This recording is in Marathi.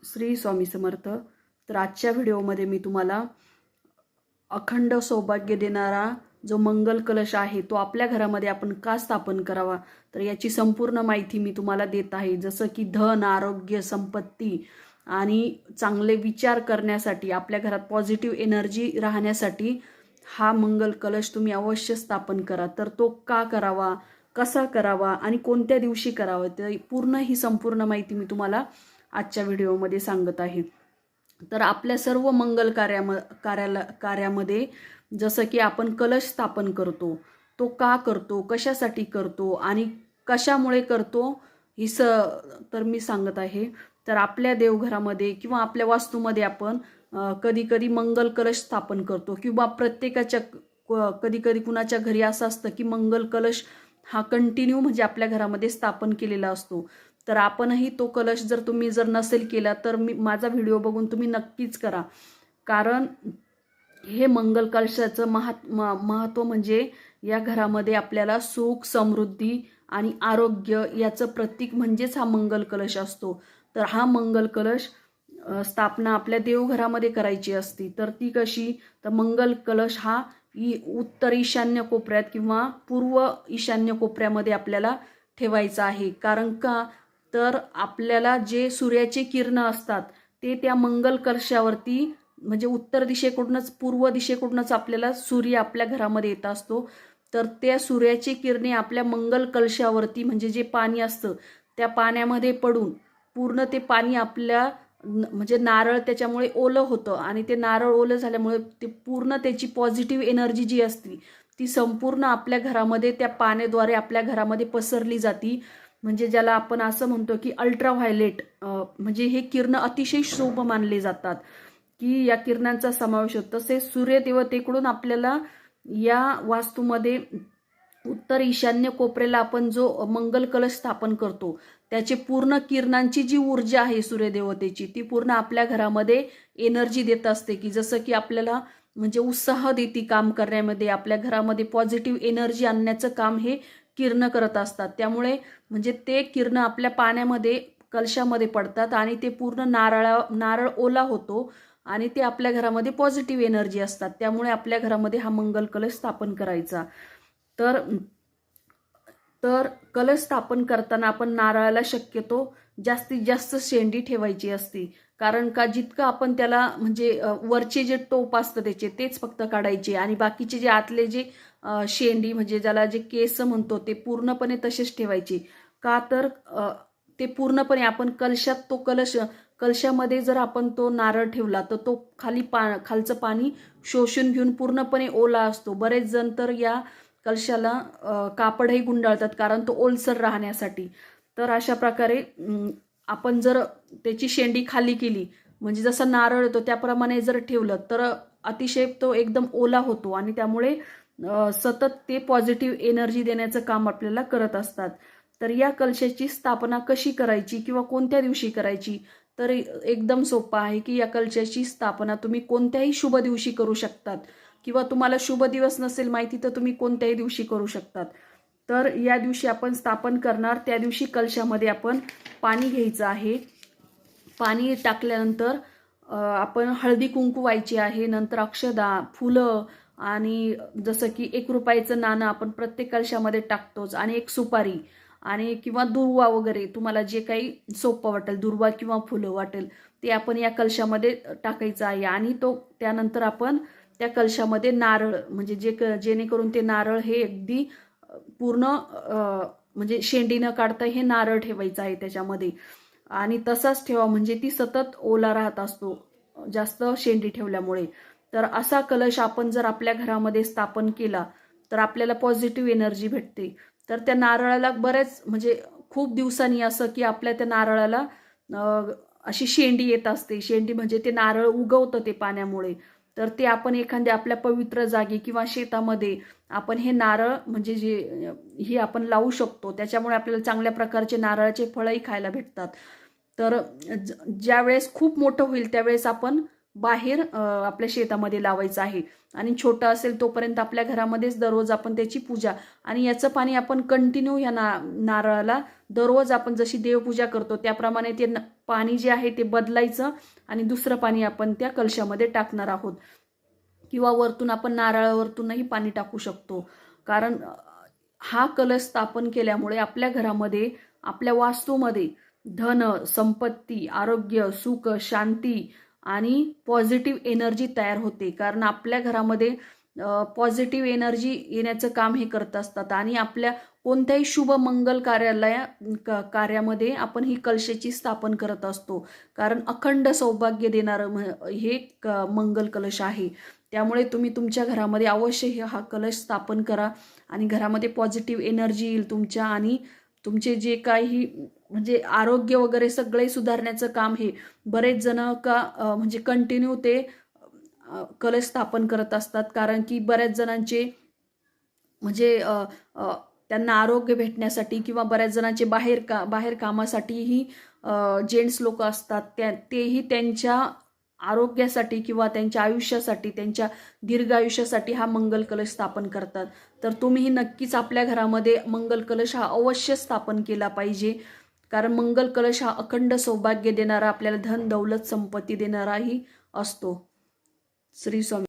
श्री स्वामी समर्थ. तर आजच्या व्हिडिओमध्ये मी तुम्हाला अखंड सौभाग्य देणारा जो मंगल कलश आहे तो आपल्या घरामध्ये आपण का स्थापन करावा, तर याची संपूर्ण माहिती मी तुम्हाला देत आहे. जसं की धन, आरोग्य, संपत्ती आणि चांगले विचार करण्यासाठी, आपल्या घरात पॉझिटिव्ह एनर्जी राहण्यासाठी हा मंगल कलश तुम्ही अवश्य स्थापन करा. तर तो का करावा, कसा करावा आणि कोणत्या दिवशी करावा, तर पूर्ण ही संपूर्ण माहिती मी तुम्हाला आजच्या व्हिडिओमध्ये सांगत आहे. तर आपल्या सर्व मंगल कार्यामध्ये जसं की आपण कलश स्थापन करतो, तो का करतो, कशासाठी करतो आणि कशामुळे करतो ही तर मी सांगत आहे. तर आपल्या देवघरामध्ये किंवा आपल्या वास्तूमध्ये आपण कधी कधी मंगल कलश स्थापन करतो किंवा प्रत्येकाच्या कधी कधी कुणाच्या घरी असं असतं की मंगल कलश हा कंटिन्यू म्हणजे आपल्या घरामध्ये स्थापन केलेला असतो. तर आपणही तो कलश जर तुम्ही नसेल केला तर माझा व्हिडिओ बघून तुम्ही नक्कीच करा. कारण हे मंगल कलशाचं महत्त्व म्हणजे या घरामध्ये आपल्याला सुख, समृद्धी आणि आरोग्य याचं प्रतीक म्हणजेच हा मंगल कलश असतो. तर हा मंगल कलश स्थापना आपल्या देवघरामध्ये करायची असती. तर ती कशी, तर मंगल कलश हा उत्तर ईशान्य कोपऱ्यात किंवा पूर्व ईशान्य कोपऱ्यामध्ये आपल्याला ठेवायचा आहे. कारण का, तर आपल्याला जे सूर्याचे किरण असतात ते त्या मंगल कलशावरती म्हणजे उत्तर दिशेकडूनच, पूर्व दिशेकडूनच आपल्याला सूर्य आपल्या घरामध्ये येत असतो. तर त्या सूर्याची किरणे आपल्या मंगल कलशावरती म्हणजे जे पाणी असतं त्या पाण्यामध्ये पडून पूर्ण ते पाणी आपल्या म्हणजे नारळ त्याच्यामुळे ओलं होतं आणि ते नारळ ओलं झाल्यामुळे ते पूर्ण त्याची पॉझिटिव्ह एनर्जी जी असते ती संपूर्ण आपल्या घरामध्ये त्या पाण्याद्वारे आपल्या घरामध्ये पसरली जाती. म्हणजे ज्याला आपण असं म्हणतो की अल्ट्राव्हायलेट, म्हणजे हे किरण अतिशय शुभ मानले जातात की या किरणांचा समावेश होतो. तसेच सूर्यदेवतेकडून आपल्याला या वास्तूमध्ये उत्तर ईशान्य कोपऱ्याला आपण जो मंगल कलश स्थापन करतो त्याचे पूर्ण किरणांची जी ऊर्जा आहे सूर्यदेवतेची ती पूर्ण आपल्या घरामध्ये एनर्जी देत असते. की जसं की आपल्याला म्हणजे उत्साह देते काम करण्यामध्ये, आपल्या घरामध्ये पॉझिटिव्ह एनर्जी आणण्याचं काम हे किरण करत असतात. त्यामुळे म्हणजे ते किरण आपल्या पाण्यामध्ये कलशामध्ये पडतात आणि ते पूर्ण नारळ ओला होतो आणि ते आपल्या घरामध्ये पॉझिटिव्ह एनर्जी असतात. त्यामुळे आपल्या घरामध्ये हा मंगल कलश स्थापन करायचा. तर तर कलश स्थापन करताना आपण नारळाला शक्यतो जास्तीत जास्त शेंडी ठेवायची असती. कारण का, जितकं आपण त्याला म्हणजे वरचे जे टोप असतं त्याचे तेच फक्त काढायचे आणि बाकीचे जे आतले जे शेंडी म्हणजे ज्याला जे केस म्हणतो ते पूर्णपणे तसेच ठेवायचे. का, तर ते पूर्णपणे आपण तो कलशामध्ये जर आपण तो नारळ ठेवला तर तो खालचं पाणी शोषून घेऊन पूर्णपणे ओला असतो. बरेच जण तर या कलशाला कापडही गुंडाळतात कारण तो ओलसर राहण्यासाठी. तर अशा प्रकारे आपण जर त्याची शेंडी खाली केली म्हणजे जसा नारळ येतो त्याप्रमाणे जर ठेवलं तर अतिशय तो एकदम ओला होतो आणि त्यामुळे सतत ते पॉझिटिव्ह एनर्जी देण्याचं काम आपल्याला करत असतात. तर या कलशाची स्थापना कशी करायची किंवा कोणत्या दिवशी करायची, तर एकदम सोपं आहे की या कलशाची स्थापना तुम्ही कोणत्याही शुभ दिवशी करू शकतात किंवा तुम्हाला शुभ दिवस नसेल माहिती तर तुम्ही कोणत्याही दिवशी करू शकतात. तर या दिवशी आपण स्थापन करणार त्या दिवशी कलशामध्ये आपण पाणी घ्यायचं आहे. पाणी टाकल्यानंतर आपण हळदी कुंकू व्हायची आहे, नंतर अक्षदा, फुलं आणि जसं की 1 रुपयाचं नाणं आपण प्रत्येक कलशामध्ये टाकतोच आणि एक सुपारी आणि किंवा दुर्वा वगैरे तुम्हाला जे काही सोपं वाटेल, दुर्वा किंवा फुलं वाटेल ते आपण या कलशामध्ये टाकायचं आहे. आणि त्यानंतर आपण त्या कलशामध्ये नारळ म्हणजे जेणेकरून ते नारळ हे अगदी पूर्ण म्हणजे शेंडी न काढता हे नारळ ठेवायचं आहे त्याच्यामध्ये आणि तसाच ठेवा म्हणजे ती सतत ओला राहत असतो जास्त शेंडी ठेवल्यामुळे. तर असा कलश आपण जर आपल्या घरामध्ये स्थापन केला तर आपल्याला पॉझिटिव्ह एनर्जी भेटते. तर त्या नारळाला बरेच म्हणजे खूप दिवसांनी असं की आपल्या त्या नारळाला अशी शेंडी येत असते. शेंडी म्हणजे ते नारळ उगवतं ते पाण्यामुळे. तर ते आपण एखाद्या आपल्या पवित्र जागी किंवा शेतामध्ये आपण हे नारळ म्हणजे हे आपण लावू शकतो. त्याच्यामुळे आपल्याला चांगल्या प्रकारचे नारळाचे फळही खायला भेटतात. तर ज्या वेळेस खूप मोठं होईल त्यावेळेस आपण बाहेर आपल्या शेतामध्ये लावायचं आहे. आणि छोटा असेल तोपर्यंत आपल्या घरामध्येच दररोज आपण त्याची पूजा, आणि याचं पाणी आपण कंटिन्यू या नारळाला दररोज आपण जशी देवपूजा करतो त्याप्रमाणे ते पाणी जे आहे ते बदलायचं आणि दुसरं पाणी आपण त्या कलशामध्ये टाकणार आहोत. किंवा वरतून आपण नारळावरतूनही पाणी टाकू शकतो. कारण हा कलश स्थापन केल्यामुळे आपल्या घरामध्ये, आपल्या वास्तूमध्ये धन, संपत्ती, आरोग्य, सुख, शांती आणि पॉझिटिव्ह एनर्जी तयार होते. कारण आपल्या घरामध्ये पॉझिटिव्ह एनर्जी येण्याचं काम हे करत असतात. आणि आपल्या कोणत्याही शुभ मंगल कार्यामध्ये आपण ही कलशाची स्थापन करत असतो. कारण अखंड सौभाग्य देणारं हे मंगल कलश आहे. त्यामुळे तुम्ही तुमच्या घरामध्ये अवश्य हा कलश स्थापन करा आणि घरामध्ये पॉझिटिव्ह एनर्जी येईल तुमच्या, आणि तुमचे जे काही म्हणजे आरोग्य वगैरे सगळे सुधारण्याचं काम हे बरेच जण म्हणजे कंटिन्यू ते कलश स्थापन करत असतात. कारण की बऱ्याच जणांचे म्हणजे त्यांना आरोग्य भेटण्यासाठी किंवा बऱ्याच जणांचे बाहेर कामासाठीही जेंट्स लोक असतात, तेही त्यांच्या आरोग्यासाठी किंवा त्यांच्या आयुष्यासाठी, त्यांच्या दीर्घ आयुष्यासाठी हा मंगल कलश स्थापन करतात. तर तुम्हीही नक्कीच आपल्या घरामध्ये मंगल कलश हा अवश्य स्थापन केला पाहिजे. कारण मंगल कलश हा अखंड सौभाग्य देणारा, आपल्याला धन, दौलत, संपत्ती देणाराही असतो. श्री स्वामी.